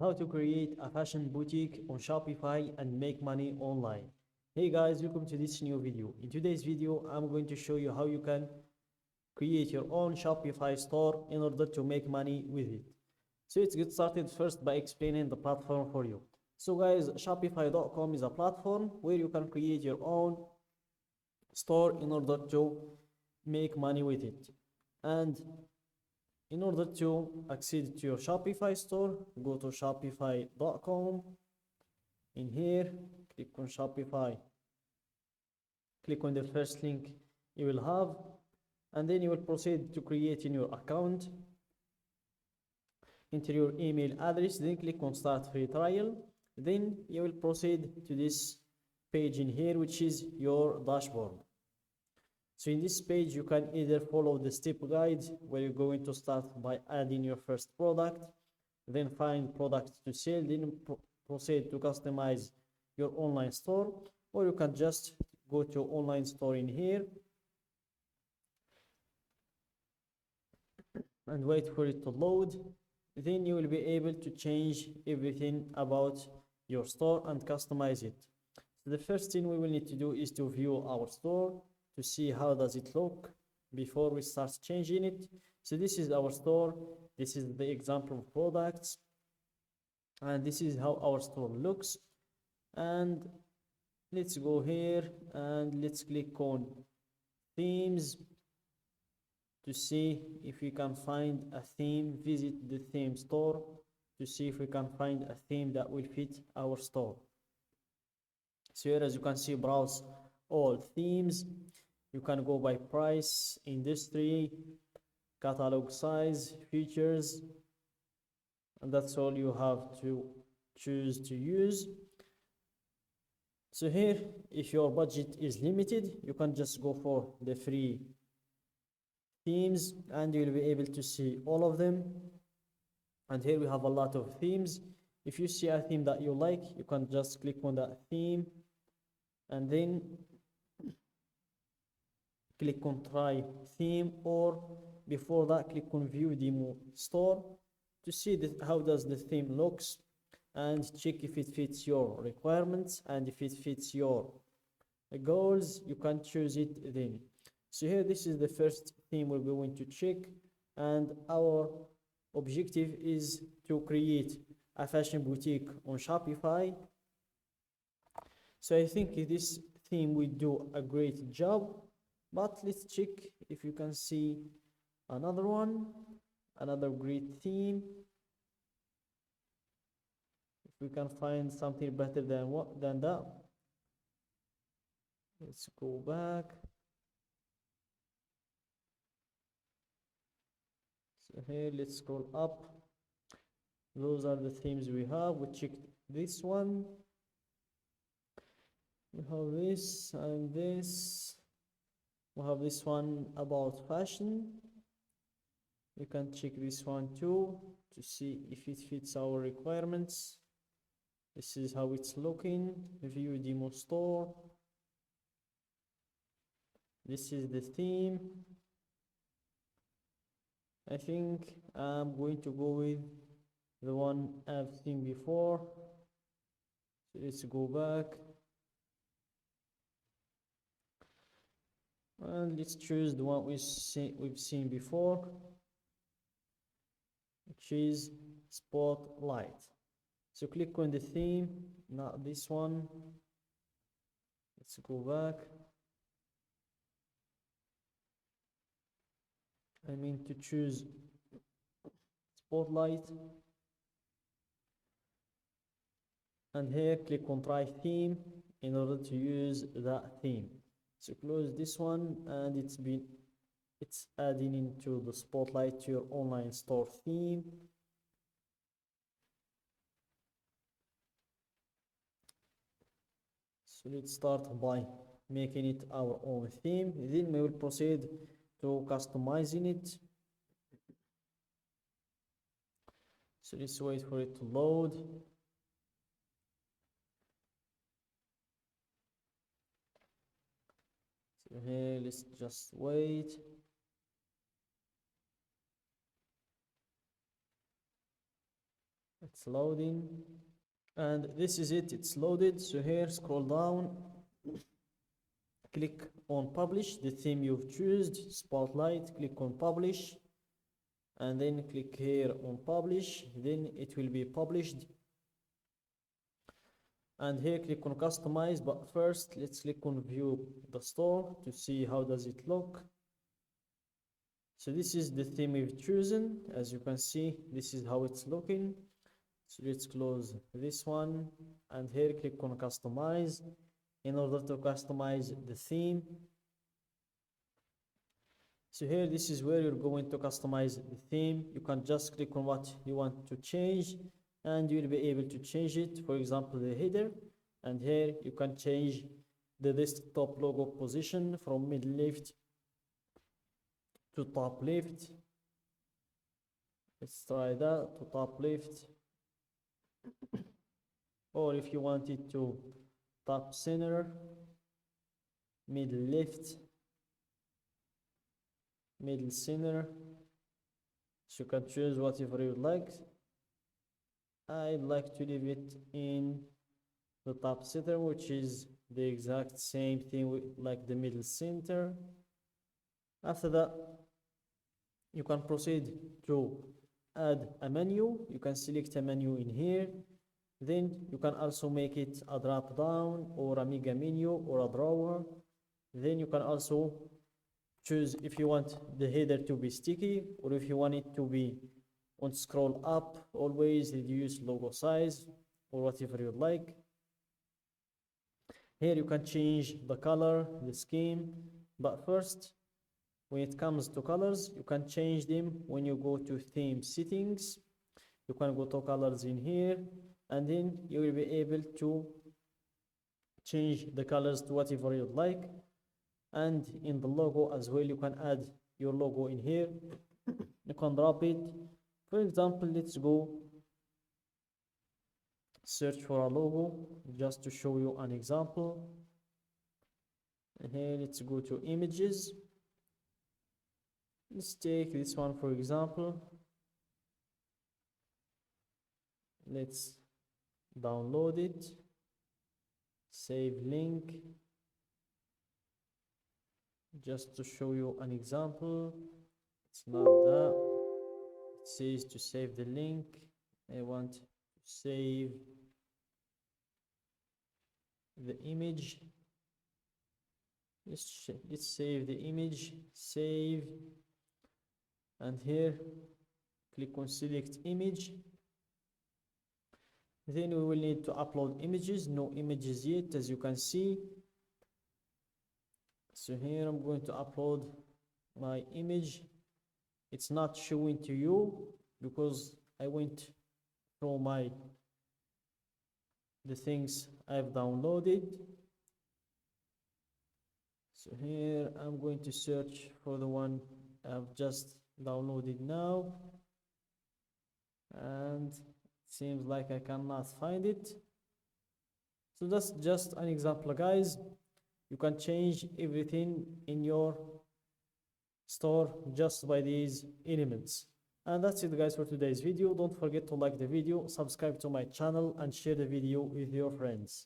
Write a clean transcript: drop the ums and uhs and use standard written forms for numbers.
How to create a fashion boutique on Shopify and make money online. Hey guys, welcome to this new video. In today's video, I'm going to show you how you can create your own Shopify store in order to make money with it. So let's get started first by explaining the platform for you. So guys, Shopify.com is a platform where you can create your own store in order to make money with it. And in order to access to your Shopify store, go to shopify.com. In here, click on Shopify. Click on the first link you will have, and then you will proceed to creating your account. Enter your email address, then click on Start Free Trial. Then you will proceed to this page in here, which is your dashboard. So in this page, you can either follow the step guide where you're going to start by adding your first product, then find products to sell, then proceed to customize your online store, or you can just go to online store in here and wait for it to load. Then you will be able to change everything about your store and customize it. So the first thing we will need to do is to view our store to see how does it look before we start changing it. So this is our store, this is the example of products, and this is how our store looks. And let's go here and let's click on themes to see if we can find a theme. Visit the theme store to see if we can find a theme that will fit our store. So here, as you can see, browse all themes. You can go by price, industry, catalog size, features, and that's all you have to choose to use. So here, if your budget is limited, you can just go for the free themes and you'll be able to see all of them. And here we have a lot of themes. If you see a theme that you like, you can just click on that theme and then click on try theme, or before that click on view demo store to see how does the theme looks and check if it fits your requirements, and if it fits your goals you can choose it then. So here, this is the first theme we're going to check, and our objective is to create a fashion boutique on Shopify. So I think this theme will do a great job. But let's check if you can see another one, another great theme. If we can find something better than that. Let's go back. So here, let's scroll up. Those are the themes we have. We checked this one. We have this and this. We have this one about fashion. We can check this one too to see if it fits our requirements. This is how it's looking. View demo store. This is the theme. I think I'm going to go with the one I've seen before. So let's go back. And let's choose the one we've seen before, which is Spotlight. So click on the theme, not this one. Let's go back. I mean to choose Spotlight. And here, click on try theme in order to use that theme. So close this one, and it's adding into the Spotlight to your online store theme. So let's start by making it our own theme. Then we will proceed to customizing it. So let's wait for it to load. So here, let's just wait. It's loading, and this is it, it's loaded. So here, scroll down, click on publish the theme you've chosen, spotlight, click on publish, and then click here on publish, then it will be published. And here click on customize, but first let's click on view the store to see how does it look. So this is the theme we've chosen. As you can see, this is how it's looking. So let's close this one, and here click on customize in order to customize the theme. So here, this is where you're going to customize the theme. You can just click on what you want to change, and you'll be able to change it. For example, the header, and here you can change the desktop logo position from middle left to top left. Let's try that, to top left. Or if you want it to top center, middle left, middle center. So you can choose whatever you like. I'd like to leave it in the top center, which is the exact same thing like the middle center. After that, you can proceed to add a menu. You can select a menu in here. Then you can also make it a drop down or a mega menu or a drawer. Then you can also choose if you want the header to be sticky or if you want it to be on scroll up. Always reduce logo size or whatever you like. Here you can change the color, the scheme, but first, when it comes to colors, you can change them when you go to theme settings. You can go to colors in here, and then you will be able to change the colors to whatever you like. And in the logo as well, you can add your logo in here. You can drop it. For example, let's go search for a logo just to show you an example. And here, let's go to images. Let's take this one for example. Let's download it, save link, just to show you an example. It's not that. It says to save the link. I want to save the image. Let's save the image, save, and here click on select image. Then we will need to upload images. No images yet, as you can see. So here I'm going to upload my image. It's not showing to you because I went through the things I've downloaded. So here I'm going to search for the one I've just downloaded now, and seems like I cannot find it. So that's just an example, guys. You can change everything in your store just by these elements. And that's it, guys, for today's video. Don't forget to like the video, subscribe to my channel, and share the video with your friends.